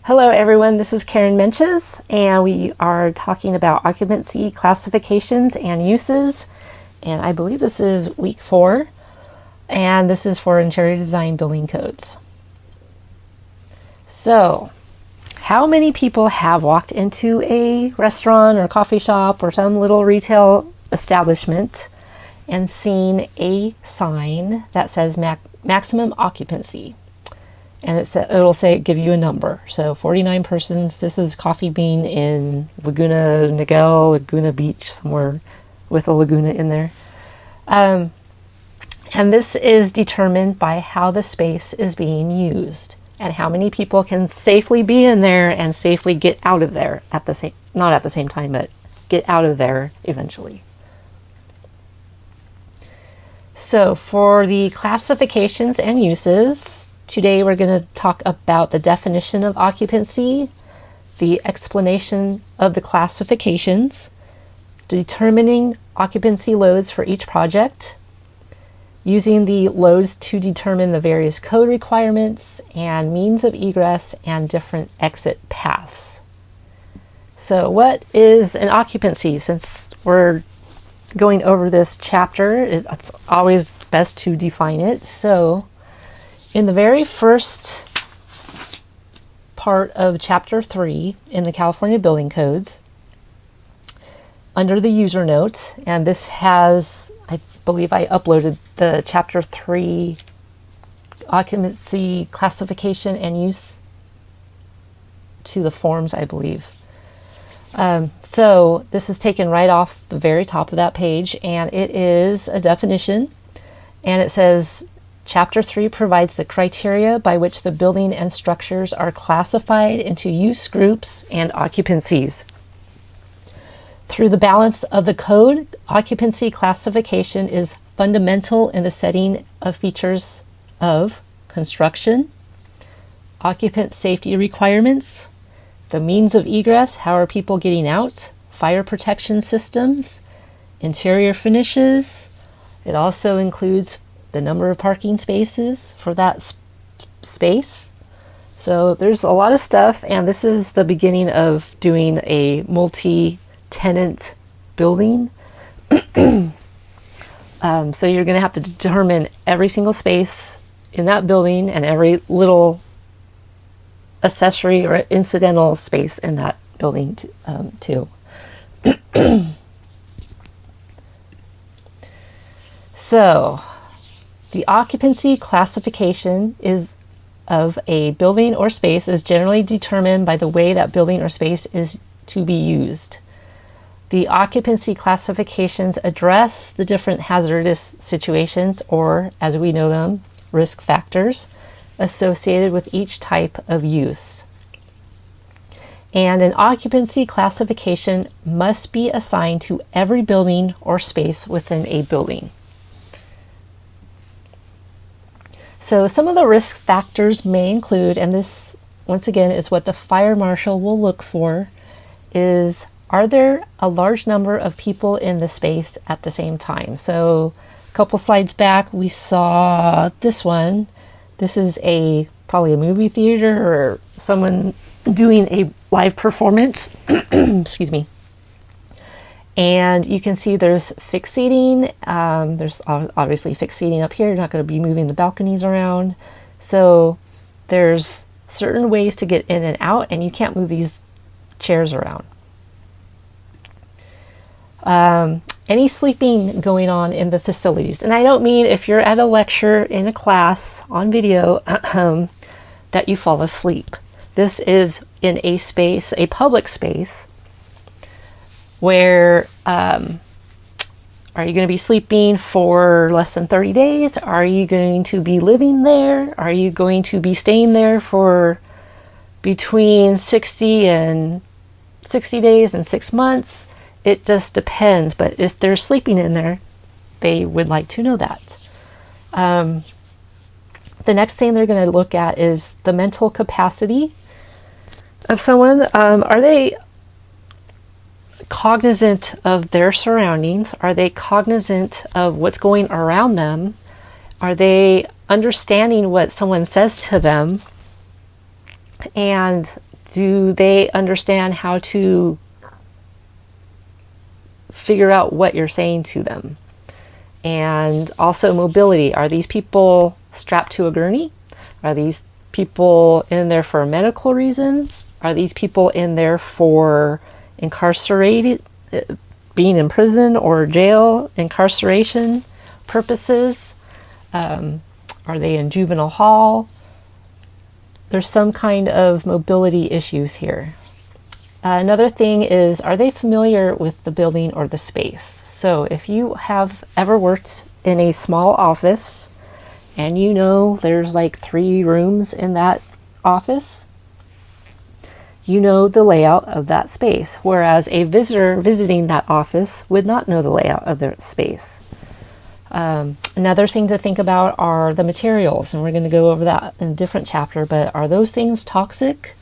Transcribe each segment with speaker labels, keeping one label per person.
Speaker 1: Hello everyone, this is Karen Menches, and we are talking about occupancy classifications and uses, and I believe this is week 4, and this is for interior design building codes. So, how many people have walked into a restaurant or coffee shop or some little retail establishment and seen a sign that says maximum occupancy? And it'll give you a number. So 49 persons. This is Coffee Bean in Laguna Niguel, Laguna Beach, somewhere with a Laguna in there. And this is determined by how the space is being used and how many people can safely be in there and safely get out of there not at the same time, but get out of there eventually. So for the classifications and uses, today we're going to talk about the definition of occupancy, the explanation of the classifications, determining occupancy loads for each project, using the loads to determine the various code requirements and means of egress and different exit paths. So what is an occupancy? Since we're going over this chapter, it's always best to define it. So in the very first part of Chapter 3 in the California Building Codes, under the user note, and this has, I believe I uploaded the Chapter 3 occupancy classification and use to the forms, I believe. So this is taken right off the very top of that page, and it is a definition, and it says, Chapter 3 provides the criteria by which the building and structures are classified into use groups and occupancies. Through the balance of the code, occupancy classification is fundamental in the setting of features of construction, occupant safety requirements, the means of egress, how are people getting out, fire protection systems, interior finishes. It also includes the number of parking spaces for that space. So there's a lot of stuff, and this is the beginning of doing a multi-tenant building. So you're going to have to determine every single space in that building and every little accessory or incidental space in that building too. So the occupancy classification of a building or space is generally determined by the way that building or space is to be used. The occupancy classifications address the different hazardous situations, or as we know them, risk factors, associated with each type of use. And an occupancy classification must be assigned to every building or space within a building. So some of the risk factors may include, and this once again is what the fire marshal will look for, is are there a large number of people in the space at the same time? So a couple slides back we saw this one. This is probably a movie theater or someone doing a live performance. Excuse me. And you can see there's fixed seating. There's obviously fixed seating up here. You're not going to be moving the balconies around. So there's certain ways to get in and out, and you can't move these chairs around. Any sleeping going on in the facilities. And I don't mean if you're at a lecture in a class on video that you fall asleep. This is in a space, a public space, where are you going to be sleeping for less than 30 days? Are you going to be living there? Are you going to be staying there for between 60 days and 6 months? It just depends, but if they're sleeping in there, they would like to know that. The next thing they're going to look at is the mental capacity of someone. Are they cognizant of their surroundings? Are they cognizant of what's going around them? Are they understanding what someone says to them? And Do they understand how to figure out what you're saying to them? And also mobility. Are these people strapped to a gurney? Are these people in there for medical reasons? Are these people in there for incarcerated, being in prison or jail, incarceration purposes? Are they in juvenile hall? There's some kind of mobility issues here. Another thing is, are they familiar with the building or the space? So if you have ever worked in a small office and you know there's like 3 rooms in that office, you know the layout of that space, whereas a visitor visiting that office would not know the layout of their space. Another thing to think about are the materials, and we're going to go over that in a different chapter, but are those things toxic?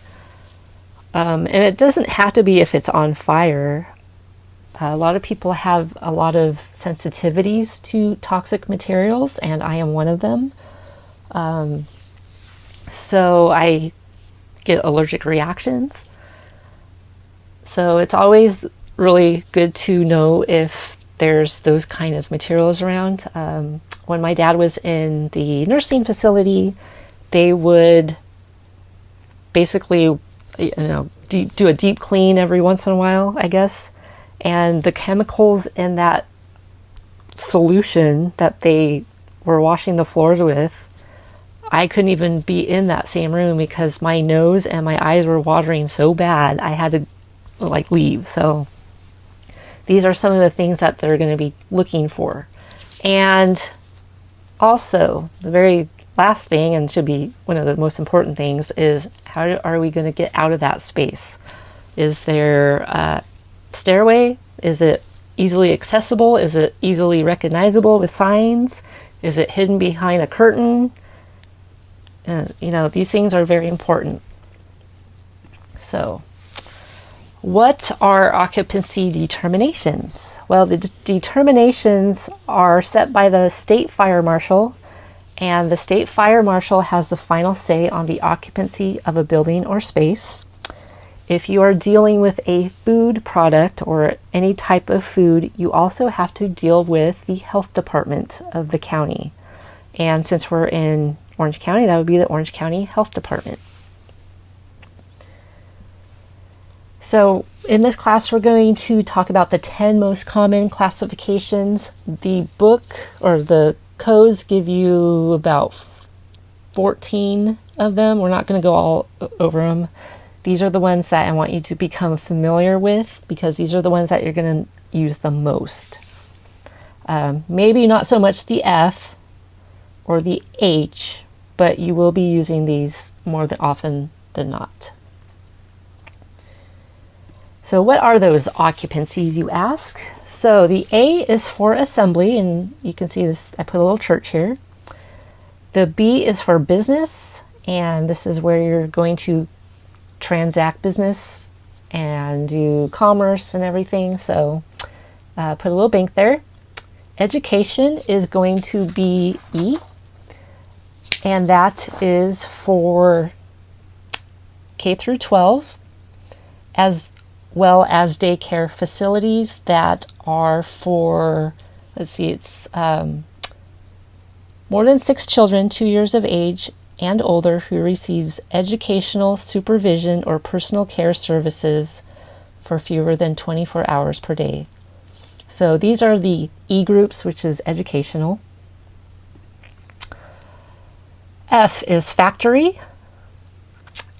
Speaker 1: And it doesn't have to be if it's on fire. A lot of people have a lot of sensitivities to toxic materials, and I am one of them. So I get allergic reactions. So it's always really good to know if there's those kind of materials around. When my dad was in the nursing facility, they would basically, do a deep clean every once in a while, I guess. And the chemicals in that solution that they were washing the floors with, I couldn't even be in that same room because my nose and my eyes were watering so bad I had to leave. So these are some of the things that they're going to be looking for. And also, the very last thing, and should be one of the most important things, is how are we going to get out of that space? Is there a stairway? Is it easily accessible? Is it easily recognizable with signs? Is it hidden behind a curtain? These things are very important. So, what are occupancy determinations? Well, the determinations are set by the state fire marshal, and the state fire marshal has the final say on the occupancy of a building or space. If you are dealing with a food product or any type of food, you also have to deal with the health department of the county. And since we're in Orange County, that would be the Orange County Health Department. So in this class, we're going to talk about the 10 most common classifications. The book or the codes give you about 14 of them. We're not going to go all over them. These are the ones that I want you to become familiar with because these are the ones that you're going to use the most. Maybe not so much the F or the H, but you will be using these more often than not. So what are those occupancies, you ask? So the A is for assembly, and you can see this, I put a little church here. The B is for business, and this is where you're going to transact business and do commerce and everything. So put a little bank there. Education is going to be E, and that is for K through 12, as well as daycare facilities that are for, it's more than 6 children 2 years of age and older who receives educational supervision or personal care services for fewer than 24 hours per day. So these are the E groups, which is educational. F is factory.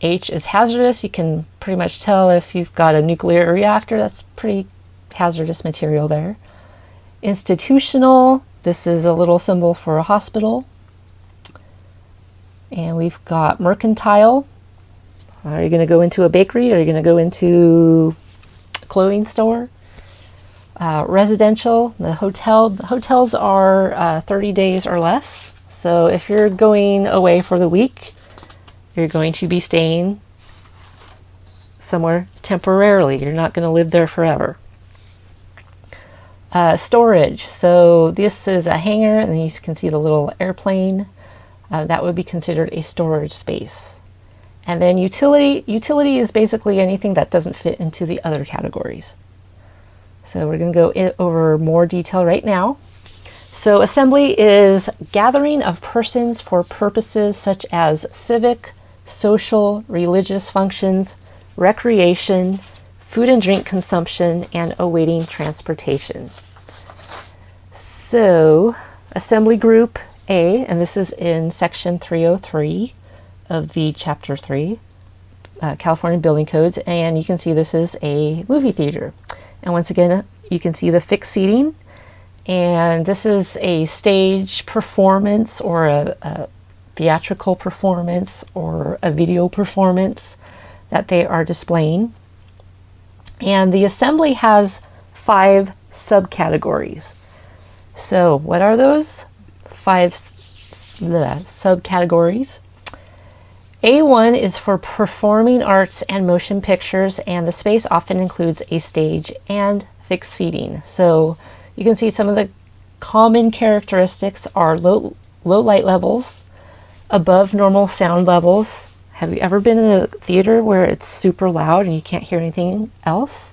Speaker 1: H is hazardous. You can pretty much tell if you've got a nuclear reactor, that's pretty hazardous material there. Institutional, this is a little symbol for a hospital. And we've got mercantile. Are you going to go into a bakery? Are you going to go into a clothing store? Residential, the hotels are 30 days or less. So if you're going away for the week, you're going to be staying somewhere temporarily. You're not going to live there forever. Storage. So this is a hangar, and then you can see the little airplane. That would be considered a storage space. And then utility is basically anything that doesn't fit into the other categories. So we're going to go over more detail right now. So assembly is gathering of persons for purposes such as civic, social, religious functions, recreation, food and drink consumption, and awaiting transportation. So assembly group A, and this is in section 303 of the chapter 3, California Building Codes, and you can see this is a movie theater. And once again, you can see the fixed seating, and this is a stage performance or a theatrical performance or a video performance that they are displaying. And the assembly has 5 subcategories. So what are those 5 subcategories? A1 is for performing arts and motion pictures, and the space often includes a stage and fixed seating. So you can see some of the common characteristics are low light levels, above normal sound levels. Have you ever been in a theater where it's super loud and you can't hear anything else?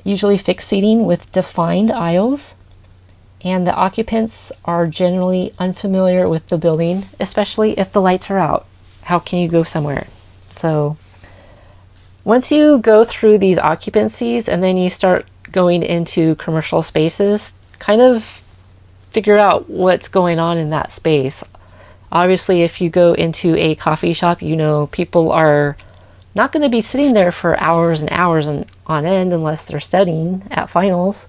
Speaker 1: Usually fixed seating with defined aisles. And the occupants are generally unfamiliar with the building, especially if the lights are out. How can you go somewhere? So once you go through these occupancies and then you start going into commercial spaces, kind of figure out what's going on in that space. Obviously, if you go into a coffee shop, you know people are not going to be sitting there for hours and hours on end unless they're studying at finals.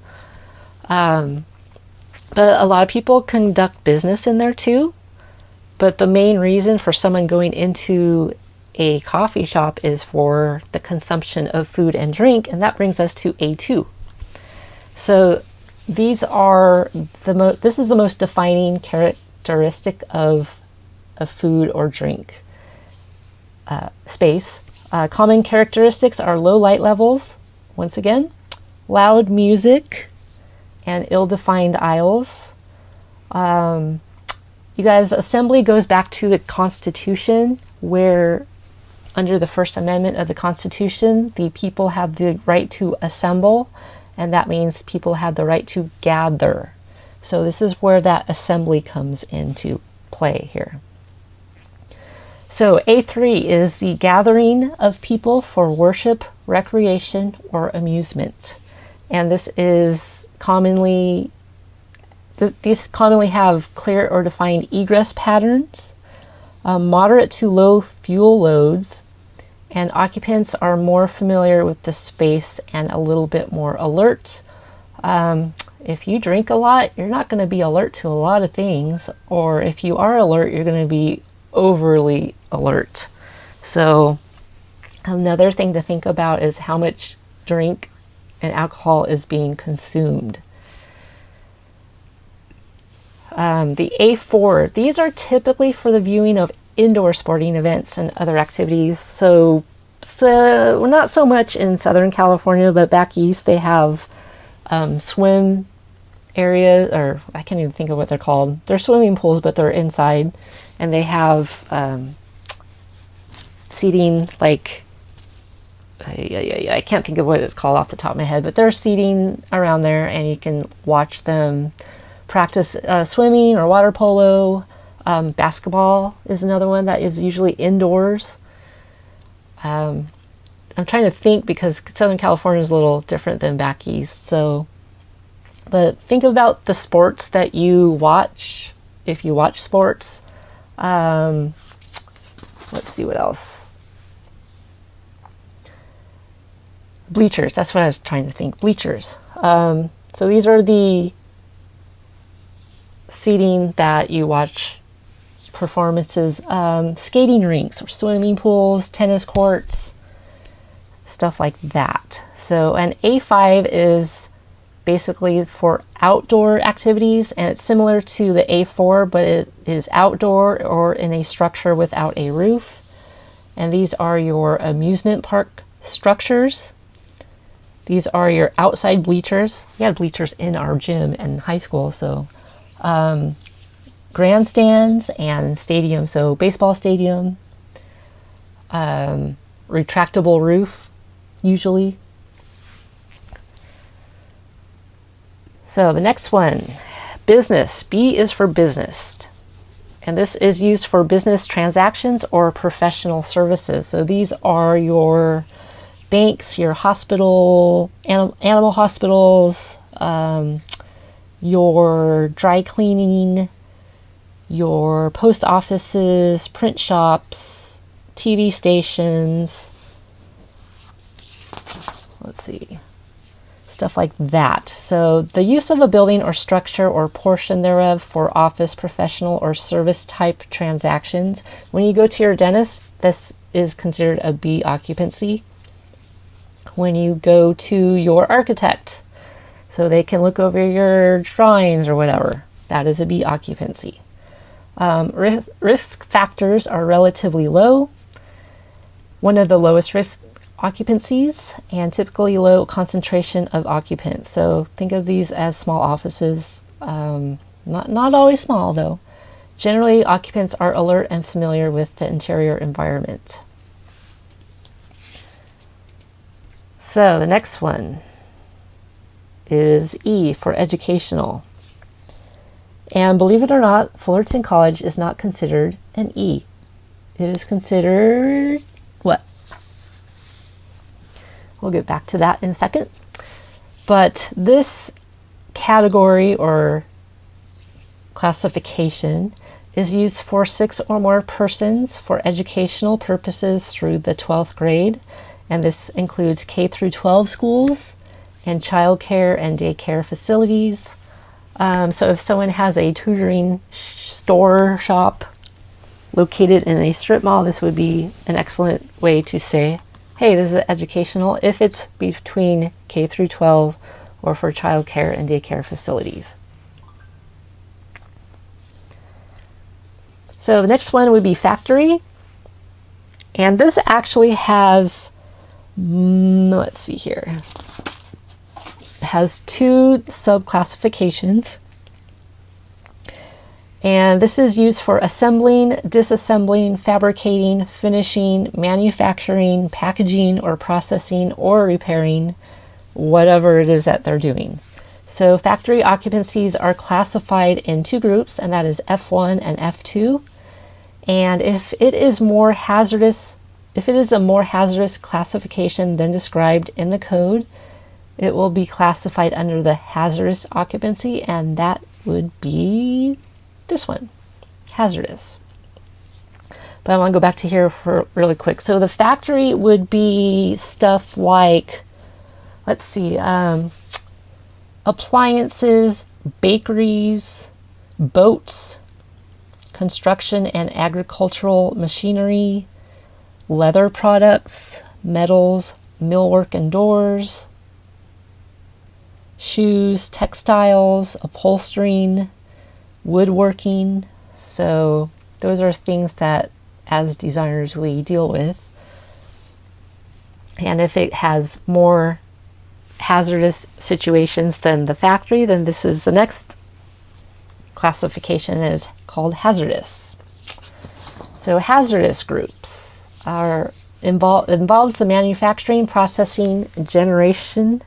Speaker 1: But a lot of people conduct business in there too. But the main reason for someone going into a coffee shop is for the consumption of food and drink, and that brings us to A2. So these are this is the most defining characteristic of a food or drink space. Common characteristics are low light levels, once again, loud music, and ill-defined aisles. You guys, assembly goes back to the Constitution, where under the First Amendment of the Constitution, the people have the right to assemble, and that means people have the right to gather. So this is where that assembly comes into play here. So A3 is the gathering of people for worship, recreation, or amusement. And this is these commonly have clear or defined egress patterns, moderate to low fuel loads, and occupants are more familiar with the space and a little bit more alert. If you drink a lot, you're not going to be alert to a lot of things, or if you are alert, you're going to be overly alert. So another thing to think about is how much drink and alcohol is being consumed. The A4, these are typically for the viewing of indoor sporting events and other activities. So not so much in Southern California, but back east they have swim areas, or I can't even think of what they're called. They're swimming pools, but they're inside, and they have seating like I can't think of what it's called off the top of my head, but there's seating around there, and you can watch them practice swimming or water polo. Basketball is another one that is usually indoors. I'm trying to think because Southern California is a little different than back east. So, but think about the sports that you watch. If you watch sports, let's see what else. Bleachers. That's what I was trying to think. Bleachers. So these are the seating that you watch performances. Skating rinks or swimming pools, tennis courts, stuff like that. So an A5 is basically for outdoor activities, and it's similar to the A4, but it is outdoor or in a structure without a roof. And these are your amusement park structures. These are your outside bleachers. We had bleachers in our gym in high school, so grandstands and stadiums, so baseball stadium, retractable roof, usually. So the next one, business. B is for business. And this is used for business transactions or professional services. So these are your banks, your hospital, animal hospitals, your dry cleaning, your post offices, print shops, TV stations, let's see, stuff like that. So the use of a building or structure or portion thereof for office, professional, or service type transactions. When you go to your dentist, this is considered a B occupancy. When you go to your architect, so they can look over your drawings or whatever, that is a B occupancy. Risk factors are relatively low, one of the lowest risk occupancies, and typically low concentration of occupants. So think of these as small offices, not always small though. Generally, occupants are alert and familiar with the interior environment. So the next one is E for educational. And believe it or not, Fullerton College is not considered an E. It is considered what? We'll get back to that in a second. But this category or classification is used for 6 or more persons for educational purposes through the 12th grade. And this includes K through 12 schools and childcare and daycare facilities. So if someone has a tutoring store shop located in a strip mall, this would be an excellent way to say, hey, this is educational, if it's between K through 12 or for childcare and daycare facilities. So the next one would be factory. And this actually has, let's see here, it has 2 subclassifications. And this is used for assembling, disassembling, fabricating, finishing, manufacturing, packaging, or processing, or repairing, whatever it is that they're doing. So factory occupancies are classified in 2 groups, and that is F1 and F2. And if it is a more hazardous classification than described in the code, it will be classified under the hazardous occupancy, and that would be this one, hazardous. But I want to go back to here for really quick. So the factory would be stuff like, let's see, appliances, bakeries, boats, construction and agricultural machinery, leather products, metals, millwork and doors, shoes, textiles, upholstering, woodworking. So those are things that as designers we deal with. And if it has more hazardous situations than the factory, then this is the next classification, is called hazardous. So hazardous groups involves the manufacturing, processing, generation,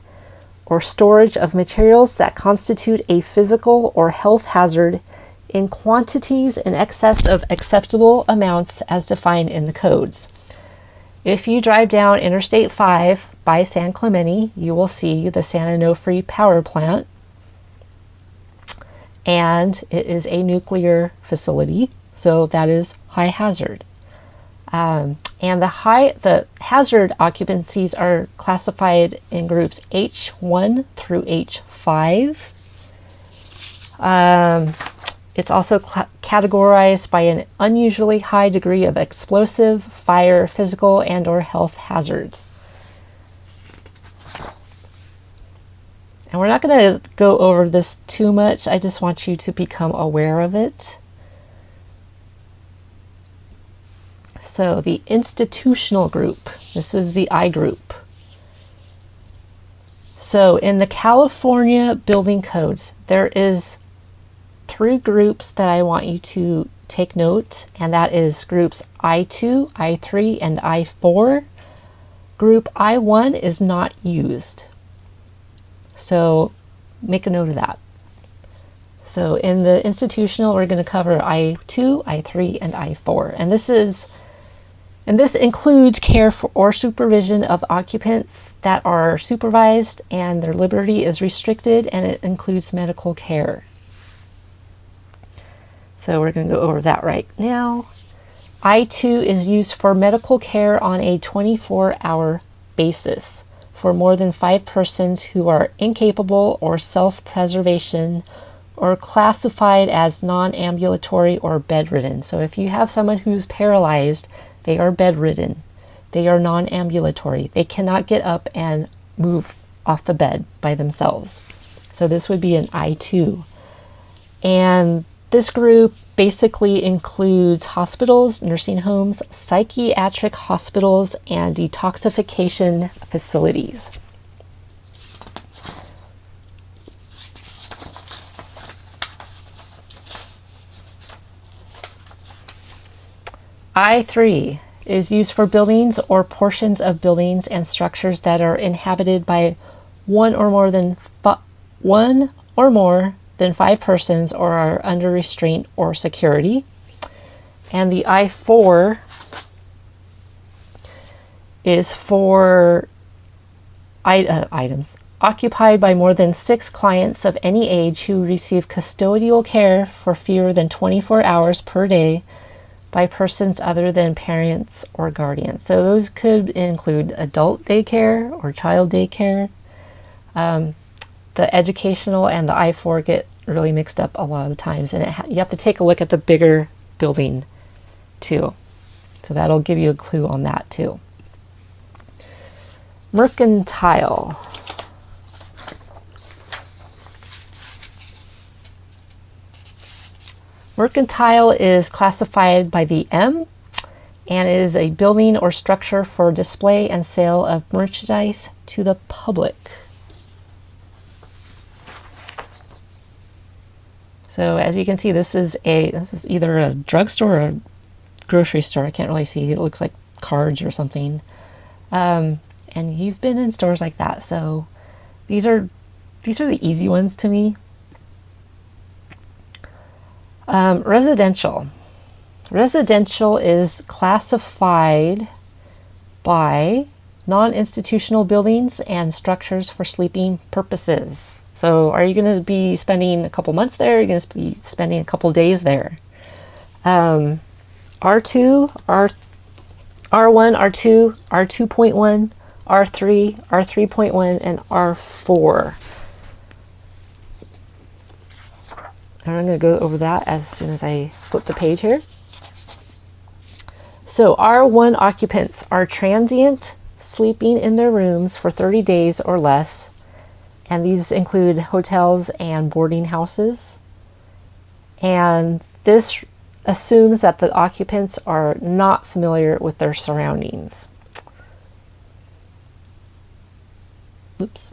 Speaker 1: or storage of materials that constitute a physical or health hazard in quantities in excess of acceptable amounts as defined in the codes. If you drive down Interstate 5 by San Clemente, you will see the San Onofre power plant, and it is a nuclear facility, so that is high hazard. And the hazard occupancies are classified in groups H1 through H5. It's also categorized by an unusually high degree of explosive, fire, physical, and or health hazards. And we're not going to go over this too much. I just want you to become aware of it. So the institutional group, this is the I group. So in the California building codes, there is three groups that I want you to take note, and that is groups I2, I3, and I4. Group I1 is not used. So make a note of that. So in the institutional, we're going to cover I2, I3, and I4. And this includes care for or supervision of occupants that are supervised and their liberty is restricted, and it includes medical care. So we're going to go over that right now. I2 is used for medical care on a 24-hour basis for more than 5 persons who are incapable or self-preservation or classified as non-ambulatory or bedridden. So if you have someone who's paralyzed, they are bedridden. They are non-ambulatory. They cannot get up and move off the bed by themselves. So this would be an I2. And this group basically includes hospitals, nursing homes, psychiatric hospitals, and detoxification facilities. I3 is used for buildings or portions of buildings and structures that are inhabited by one or more than 5 persons or are under restraint or security. And the I4 is for items occupied by more than 6 clients of any age who receive custodial care for fewer than 24 hours per day by persons other than parents or guardians. So those could include adult daycare or child daycare. The educational and the I4 get really mixed up a lot of the times, and you have to take a look at the bigger building too. So that'll give you a clue on that too. Mercantile. Mercantile is classified by the M and is a building or structure for display and sale of merchandise to the public. So as you can see, this is either a drugstore or a grocery store. I can't really see. It looks like cards or something. And you've been in stores like that. So these are the easy ones to me. Residential. Residential is classified by non-institutional buildings and structures for sleeping purposes. So are you going to be spending a couple months there? Are you going to be spending a couple days there? R2, R1, R2, R2.1, R3, R3.1, and R4. And I'm going to go over that as soon as I flip the page here. So R1 occupants are transient, sleeping in their rooms for 30 days or less. And these include hotels and boarding houses. And this assumes that the occupants are not familiar with their surroundings. Oops.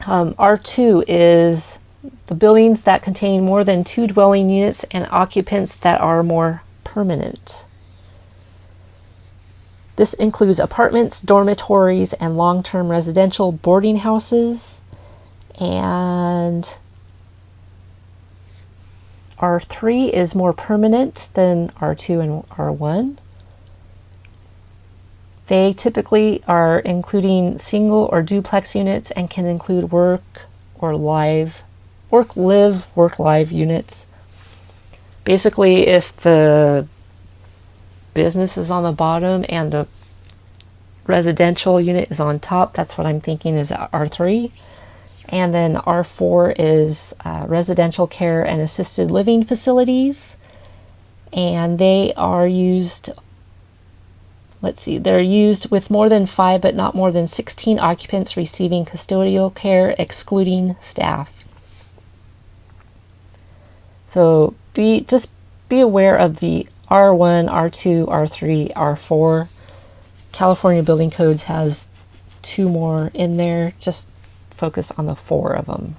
Speaker 1: R2 is the buildings that contain more than 2 dwelling units and occupants that are more permanent. This includes apartments, dormitories, and long-term residential boarding houses. And R3 is more permanent than R2 and R1. They typically are including single or duplex units and can include work, live units. Basically, if the business is on the bottom and the residential unit is on top, that's what I'm thinking is R3. And then R4 is residential care and assisted living facilities. And they are used, they're used with more than 5 but not more than 16 occupants receiving custodial care, excluding staff. So just be aware of the R1, R2, R3, R4. California Building Codes has 2 more in there. Just focus on the 4 of them.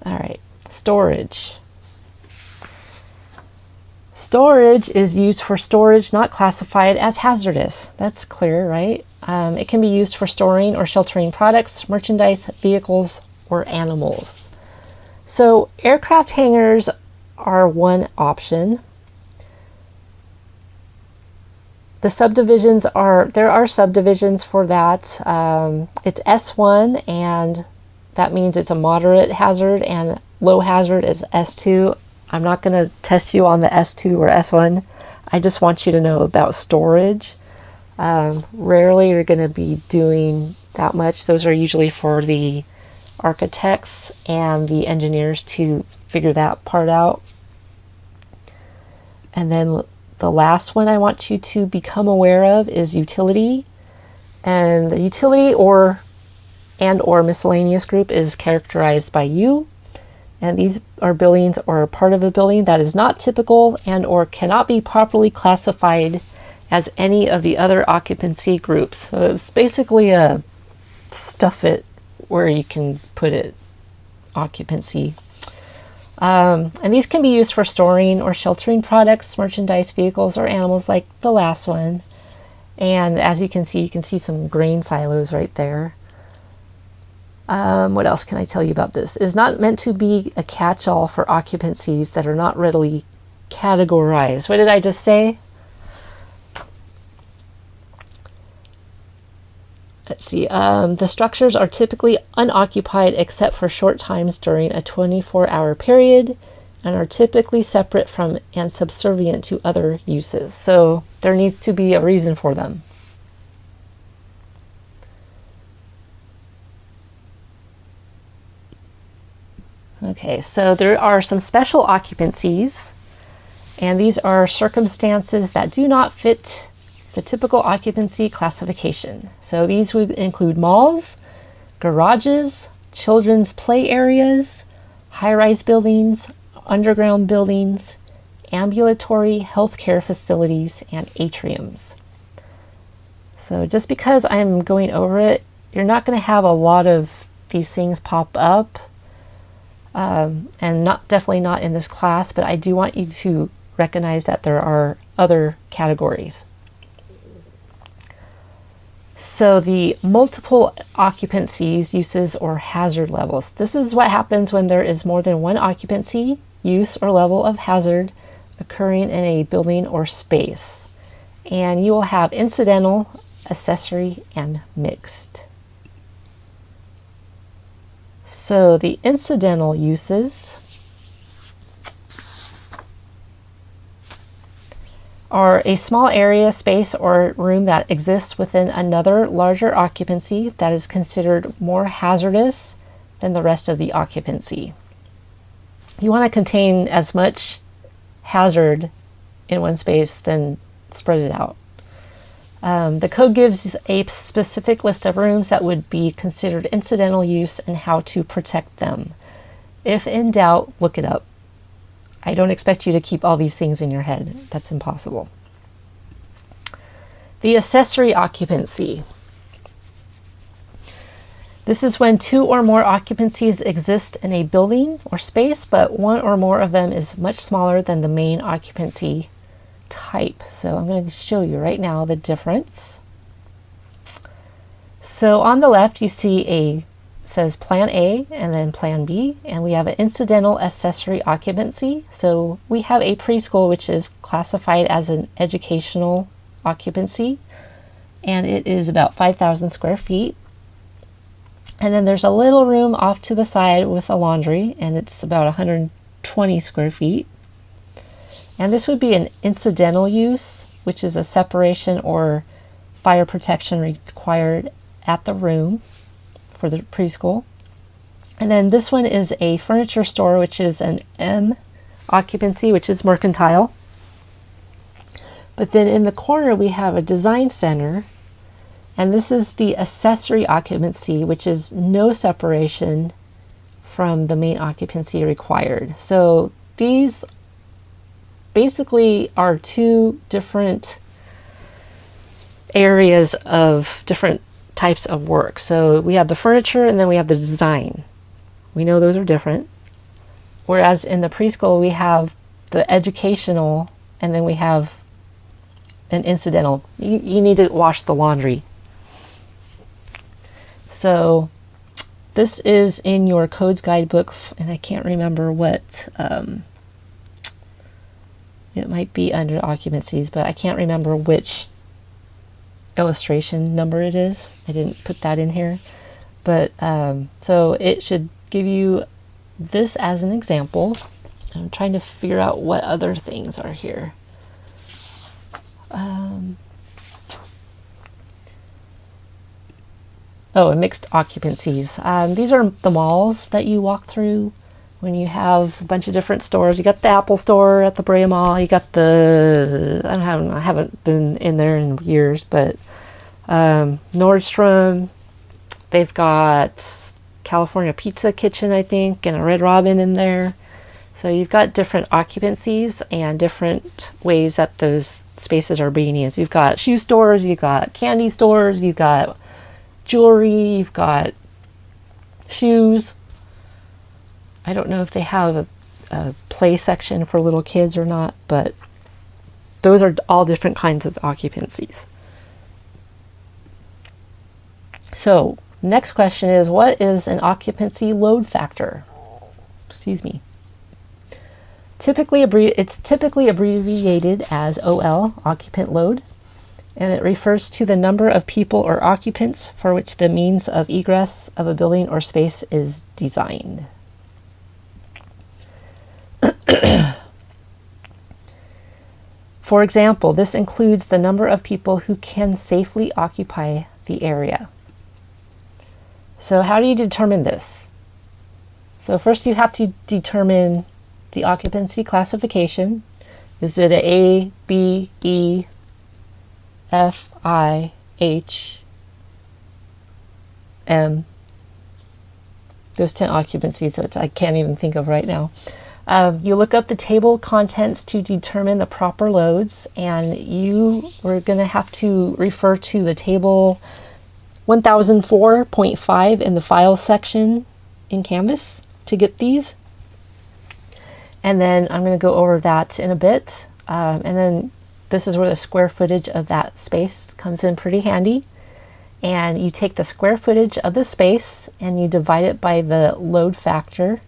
Speaker 1: All right, storage. Storage is used for storage not classified as hazardous. That's clear, right? It can be used for storing or sheltering products, merchandise, vehicles, or animals. So aircraft hangars are one option. The subdivisions there are subdivisions for that. It's S1, and that means it's a moderate hazard, and low hazard is S2. I'm not going to test you on the S2 or S1. I just want you to know about storage. Rarely you're going to be doing that much. Those are usually for the architects and the engineers to figure that part out. And then the last one I want you to become aware of is utility. And the utility or miscellaneous group is characterized by U. And these are buildings or part of a building that is not typical and or cannot be properly classified as any of the other occupancy groups. So it's basically a stuff it where you can put it occupancy. And these can be used for storing or sheltering products, merchandise, vehicles, or animals like the last one. And as you can see some grain silos right there. What else can I tell you about this? It is not meant to be a catch-all for occupancies that are not readily categorized. What did I just say? Let's see. The structures are typically unoccupied except for short times during a 24-hour period and are typically separate from and subservient to other uses. So there needs to be a reason for them. Okay, so there are some special occupancies, and these are circumstances that do not fit the typical occupancy classification. So these would include malls, garages, children's play areas, high-rise buildings, underground buildings, ambulatory healthcare facilities, and atriums. So just because I'm going over it, you're not going to have a lot of these things pop up. And definitely not in this class, but I do want you to recognize that there are other categories. So the multiple occupancies, uses, or hazard levels. This is what happens when there is more than one occupancy, use, or level of hazard occurring in a building or space. And you will have incidental, accessory, and mixed. So the incidental uses are a small area, space, or room that exists within another larger occupancy that is considered more hazardous than the rest of the occupancy. You want to contain as much hazard in one space, then spread it out. The code gives a specific list of rooms that would be considered incidental use and how to protect them. If in doubt, look it up. I don't expect you to keep all these things in your head. That's impossible. The accessory occupancy. This is when two or more occupancies exist in a building or space, but one or more of them is much smaller than the main occupancy type. So I'm going to show you right now the difference. So on the left you see says Plan A and then Plan B, and we have an incidental accessory occupancy. So we have a preschool which is classified as an educational occupancy, and it is about 5,000 square feet. And then there's a little room off to the side with a laundry, and it's about 120 square feet. And this would be an incidental use, which is a separation or fire protection required at the room for the preschool. And then this one is a furniture store, which is an M occupancy, which is mercantile. But then in the corner we have a design center, and this is the accessory occupancy, which is no separation from the main occupancy required. So these basically are two different areas of different types of work. So we have the furniture and then we have the design. We know those are different. Whereas in the preschool, we have the educational, and then we have an incidental. You need to wash the laundry. So this is in your codes guidebook, and I can't remember what, it might be under occupancies, but I can't remember which illustration number it is. I didn't put that in here. But so it should give you this as an example. I'm trying to figure out what other things are here. Oh, and mixed occupancies. These are the malls that you walk through when you have a bunch of different stores. You got the Apple store at the Brea Mall. You got the, I haven't been in there in years, but Nordstrom. They've got California Pizza Kitchen, I think, and a Red Robin in there. So you've got different occupancies and different ways that those spaces are being used. You've got shoe stores, you've got candy stores, you've got jewelry, you've got shoes. I don't know if they have a play section for little kids or not, but those are all different kinds of occupancies. So next question is, what is an occupancy load factor? Excuse me. It's typically abbreviated as OL, occupant load, and it refers to the number of people or occupants for which the means of egress of a building or space is designed. For example, this includes the number of people who can safely occupy the area. So how do you determine this? So first you have to determine the occupancy classification. Is it A, B, E, F, I, H, M? There's 10 occupancies, which I can't even think of right now. You look up the table of contents to determine the proper loads, and you are going to have to refer to the table 1004.5 in the file section in Canvas to get these. And then I'm going to go over that in a bit. And then this is where the square footage of that space comes in pretty handy. And you take the square footage of the space and you divide it by the load factor,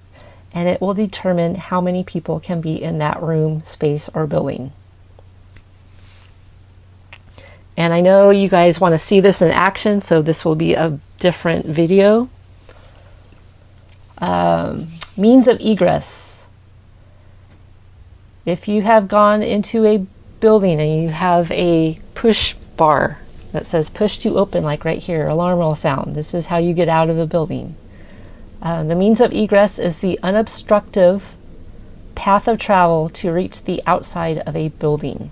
Speaker 1: and it will determine how many people can be in that room, space, or building. And I know you guys want to see this in action, so this will be a different video. Means of egress. If you have gone into a building and you have a push bar that says push to open, like right here, alarm will sound. This is how you get out of a building. The means of egress is the unobstructive path of travel to reach the outside of a building.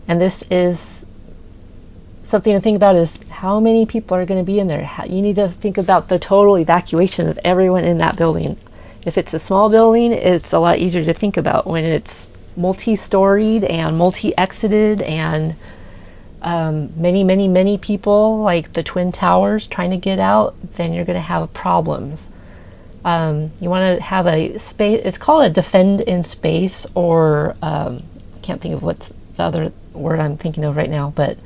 Speaker 1: And this is something to think about, is how many people are going to be in there. You need to think about the total evacuation of everyone in that building. If it's a small building, it's a lot easier to think about. When it's multi-storied and multi-exited and many people, like the Twin Towers, trying to get out, then you're going to have problems. You want to have a space, it's called a defend in space, or I can't think of what's the other word I'm thinking of right now, but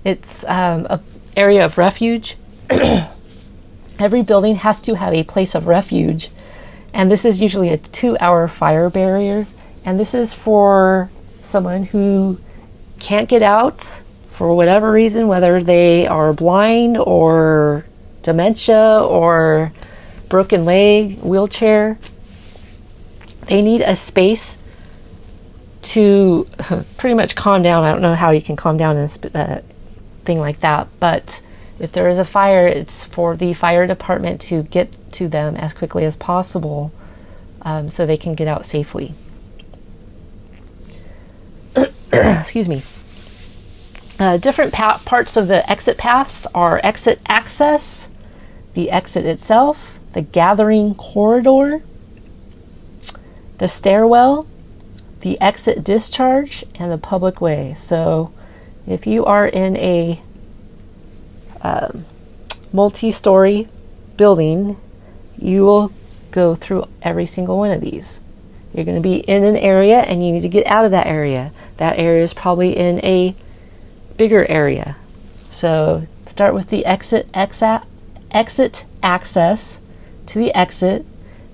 Speaker 1: it's a area of refuge. Every building has to have a place of refuge, and this is usually a 2-hour fire barrier, and this is for someone who can't get out for whatever reason, whether they are blind or dementia or broken leg, wheelchair. They need a space to pretty much calm down. I don't know how you can calm down in a thing like that, but if there is a fire, it's for the fire department to get to them as quickly as possible, so they can get out safely. Excuse me. Different parts of the exit paths are exit access, the exit itself, the gathering corridor, the stairwell, the exit discharge, and the public way. So if you are in a multi-story building, you will go through every single one of these. You're going to be in an area and you need to get out of that area. That area is probably in a bigger area. So start with the exit access to the exit,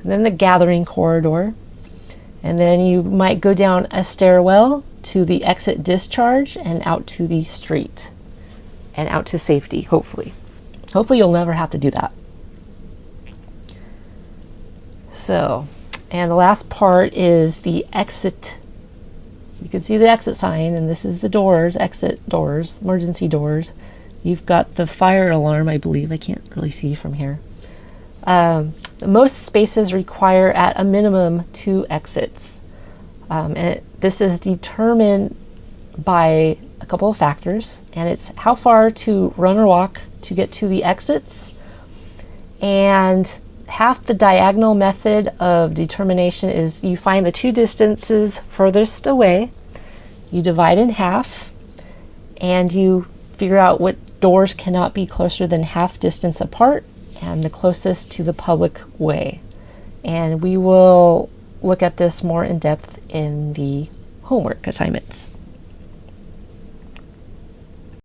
Speaker 1: and then the gathering corridor. And then you might go down a stairwell to the exit discharge and out to the street and out to safety, hopefully. Hopefully you'll never have to do that. So, and the last part is the exit. You can see the exit sign, and this is the doors, exit doors, emergency doors. You've got the fire alarm, I believe. I can't really see from here. Most spaces require at a minimum 2 exits. This is determined by a couple of factors, and it's how far to run or walk to get to the exits. And half the diagonal method of determination is you find the 2 distances furthest away, you divide in half, and you figure out what doors cannot be closer than half distance apart and the closest to the public way. And we will look at this more in depth in the homework assignments.